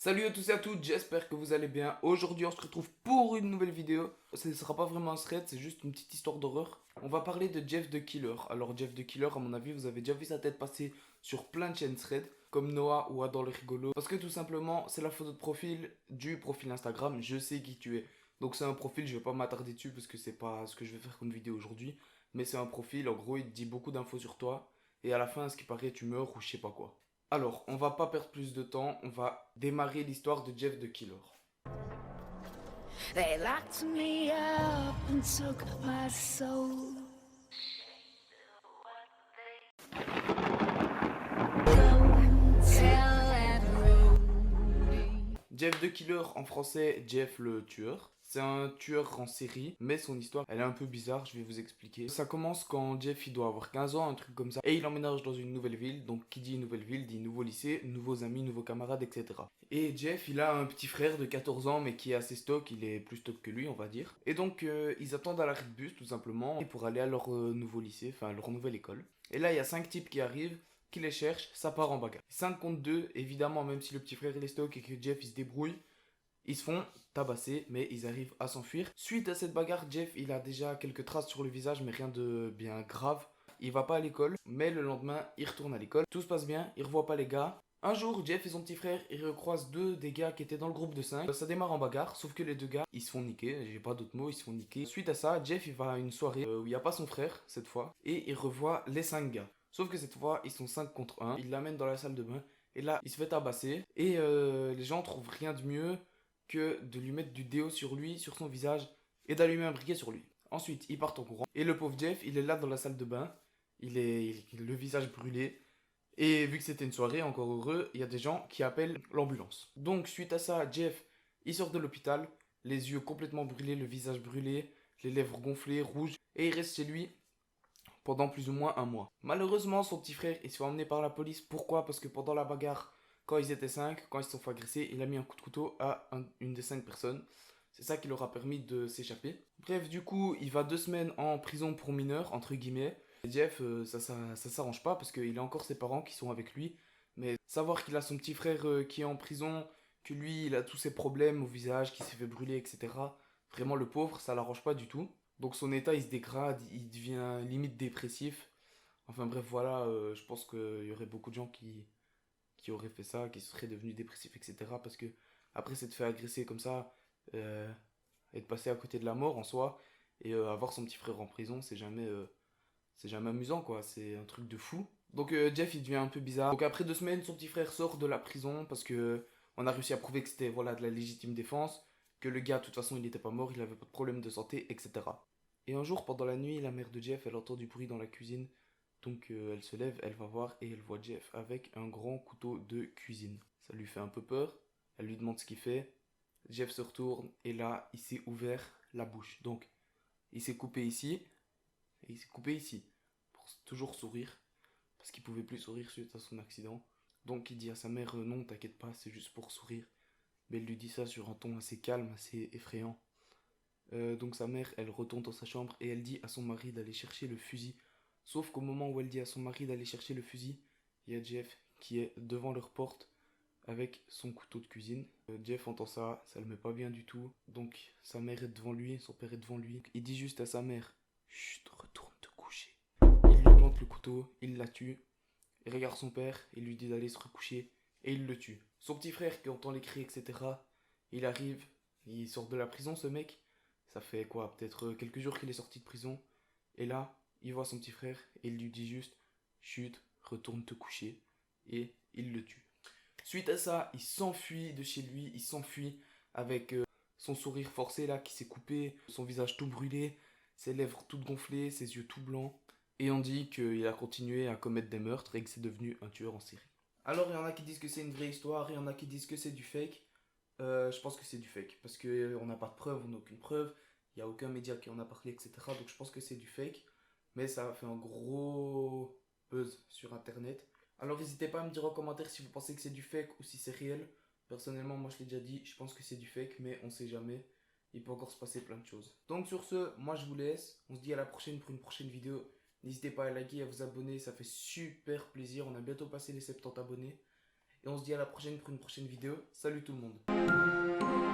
Salut à tous et à toutes, j'espère que vous allez bien. Aujourd'hui on se retrouve pour une nouvelle vidéo. Ce ne sera pas vraiment un thread, c'est juste une petite histoire d'horreur. On va parler de Jeff the Killer. Alors Jeff the Killer, à mon avis, vous avez déjà vu sa tête passer sur plein de chaînes thread, comme Noah ou Adam le rigolo. Parce que tout simplement, c'est la photo de profil du profil Instagram, je sais qui tu es. Donc c'est un profil, je vais pas m'attarder dessus parce que c'est pas ce que je vais faire comme vidéo aujourd'hui. Mais c'est un profil, en gros il te dit beaucoup d'infos sur toi. Et à la fin, à ce qui paraît, tu meurs ou je sais pas quoi. Alors, on va pas perdre plus de temps, on va démarrer l'histoire de Jeff the Killer. They locked me up and took my soul. Go tell everybody. Jeff the Killer, en français, Jeff le tueur. C'est un tueur en série, mais son histoire, elle est un peu bizarre, je vais vous expliquer. Ça commence quand Jeff, il doit avoir 15 ans, un truc comme ça, et il emménage dans une nouvelle ville. Donc, qui dit nouvelle ville, dit nouveau lycée, nouveaux amis, nouveaux camarades, etc. Et Jeff, il a un petit frère de 14 ans, mais qui est assez stock, il est plus stock que lui, on va dire. Et donc, ils attendent à l'arrêt de bus, tout simplement, pour aller à leur nouveau lycée, enfin, leur nouvelle école. Et là, il y a 5 types qui arrivent, qui les cherchent, ça part en bagarre. 5 contre 2, évidemment, même si le petit frère il est stock et que Jeff, il se débrouille, ils se font tabasser, mais ils arrivent à s'enfuir. Suite à cette bagarre, Jeff, il a déjà quelques traces sur le visage, mais rien de bien grave. Il va pas à l'école, mais le lendemain, il retourne à l'école. Tout se passe bien, il revoit pas les gars. Un jour, Jeff et son petit frère, ils recroisent deux des gars qui étaient dans le groupe de 5. Ça démarre en bagarre, sauf que les deux gars, ils se font niquer, j'ai pas d'autres mots, ils se font niquer. Suite à ça, Jeff, il va à une soirée où il n'y a pas son frère, cette fois, et il revoit les 5 gars. Sauf que cette fois, ils sont 5 contre 1. Il l'amène dans la salle de bain, et là, il se fait tabasser, et les gens trouvent rien de mieux que de lui mettre du déo sur lui, sur son visage, et d'allumer un briquet sur lui. Ensuite, ils partent en courant. Et le pauvre Jeff, il est là dans la salle de bain. Il le visage brûlé. Et vu que c'était une soirée, encore heureux, il y a des gens qui appellent l'ambulance. Donc, suite à ça, Jeff, il sort de l'hôpital, les yeux complètement brûlés, le visage brûlé, les lèvres gonflées, rouges, et il reste chez lui pendant plus ou moins un mois. Malheureusement, son petit frère, il se fait emmener par la police. Pourquoi? Parce que pendant la bagarre, quand ils étaient 5, quand ils se sont fait agresser, il a mis un coup de couteau à une des 5 personnes. C'est ça qui leur a permis de s'échapper. Bref, du coup, il va 2 semaines en prison pour mineur, entre guillemets. Et Jeff, ça s'arrange pas parce qu'il a encore ses parents qui sont avec lui. Mais savoir qu'il a son petit frère qui est en prison, que lui, il a tous ses problèmes au visage, qui s'est fait brûler, etc. Vraiment, le pauvre, ça l'arrange pas du tout. Donc son état, il se dégrade, il devient limite dépressif. Enfin bref, voilà, je pense qu'il y aurait beaucoup de gens qui auraient fait ça, qui seraient devenus dépressifs, etc. Parce que après s'être fait agresser comme ça, être passé à côté de la mort en soi, et avoir son petit frère en prison, c'est jamais amusant quoi, c'est un truc de fou. Donc Jeff il devient un peu bizarre. Donc après 2 semaines, son petit frère sort de la prison parce que on a réussi à prouver que c'était voilà, de la légitime défense, que le gars de toute façon il n'était pas mort, il avait pas de problème de santé, etc. Et un jour pendant la nuit, la mère de Jeff elle entend du bruit dans la cuisine. Donc elle se lève, elle va voir et elle voit Jeff avec un grand couteau de cuisine. Ça lui fait un peu peur, elle lui demande ce qu'il fait. Jeff se retourne et là il s'est ouvert la bouche. Donc il s'est coupé ici et il s'est coupé ici pour toujours sourire parce qu'il pouvait plus sourire suite à son accident. Donc il dit à sa mère non t'inquiète pas c'est juste pour sourire. Mais elle lui dit ça sur un ton assez calme, assez effrayant. Donc sa mère elle retourne dans sa chambre et elle dit à son mari d'aller chercher le fusil. Sauf qu'au moment où elle dit à son mari d'aller chercher le fusil, il y a Jeff qui est devant leur porte avec son couteau de cuisine. Jeff entend ça, ça le met pas bien du tout. Donc sa mère est devant lui, son père est devant lui. Il dit juste à sa mère, chut, retourne te coucher. Il lui plante le couteau, il la tue. Il regarde son père, il lui dit d'aller se recoucher et il le tue. Son petit frère qui entend les cris, etc. Il arrive, il sort de la prison ce mec. Ça fait quoi, peut-être quelques jours qu'il est sorti de prison. Et là, il voit son petit frère et il lui dit juste, chut, retourne te coucher. Et il le tue. Suite à ça, il s'enfuit de chez lui, il s'enfuit avec son sourire forcé là qui s'est coupé, son visage tout brûlé, ses lèvres toutes gonflées, ses yeux tout blancs. Et on dit qu'il a continué à commettre des meurtres et que c'est devenu un tueur en série. Alors il y en a qui disent que c'est une vraie histoire, il y en a qui disent que c'est du fake. Je pense que c'est du fake parce qu'on n'a pas de preuves, on n'a aucune preuve, il n'y a aucun média qui en a parlé, etc. Donc je pense que c'est du fake, mais ça a fait un gros buzz sur internet. Alors n'hésitez pas à me dire en commentaire si vous pensez que c'est du fake ou si c'est réel. Personnellement, moi je l'ai déjà dit, je pense que c'est du fake, mais on sait jamais. Il peut encore se passer plein de choses. Donc sur ce, moi je vous laisse. On se dit à la prochaine pour une prochaine vidéo. N'hésitez pas à liker et à vous abonner, ça fait super plaisir. On a bientôt passé les 70 abonnés. Et on se dit à la prochaine pour une prochaine vidéo. Salut tout le monde.